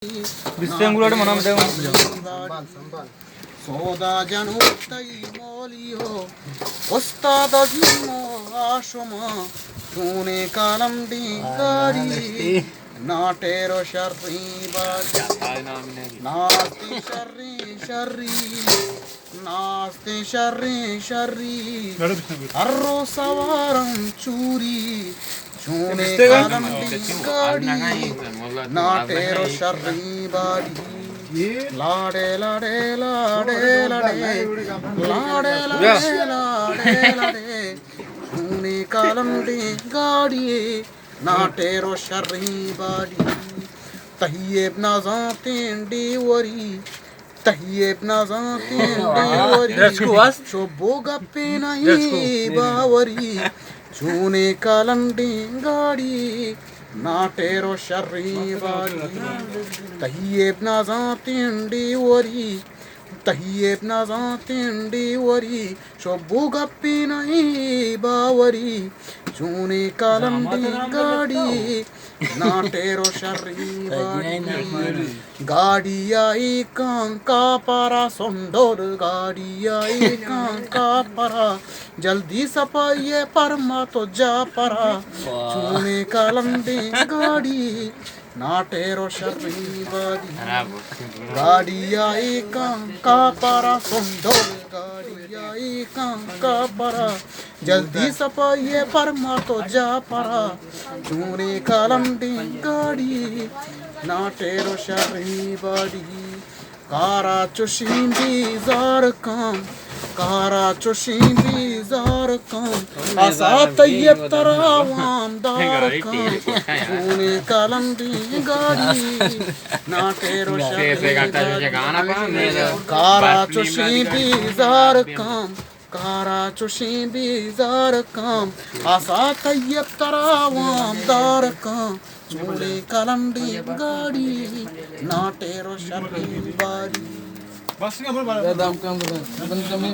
Bisenggulo ada mana ada? Soda janutai molio, ostada zimo ashoma, tune kalam di gadi, natero sharri badi, nasti sharri, arro sawaram churi. Tune kalam di gadi, natero sharri badi. लाडे लाडे लाडे लाडे लाडे लाडे लाडे लाडे तूने कालम दी गाड़ी नाटेरो शर्री बाड़ी तहिएब ना जातें worry तहिएब ना जातें worry Shobo गप्पे नहीं बावरी तूने कालम दी गाड़ी नाटेरो शर्री बाड़ी तहिएब ना जातें वरी शोबो गप्पी नहीं बावरी चूने कालम दी गाड़ी नाटेरो शर्री बाड़ी गाड़ी आई कांका पारा सोंडोर गाड़ी आई कांका पारा जल्दी सपाइए परमा तो जा परा चूने कालम दी गाड़ी नाटेरो शर्री बाड़ी गाड़ी आई कांका पारा सोंडोर गाड़ी आई कांका पारा जल्दी सपाइए परमा तो जा परा चूने कालम दी गाड़ी नाटेरो शर्री बाड़ी कारा चुशिंदी जार काम कारा चुशिंदी जार काम आसा तैयब तरावाम दार काम चूने कालम दी गाड़ी नाटेरो शर्री बाड़ी कारा चुशिंदी जार काम कारा चुशिंदी जार काम आसा तैयब तरावाम दार काम चूने कालम दी गाड़ी नाटेरो शर्री बाड़ी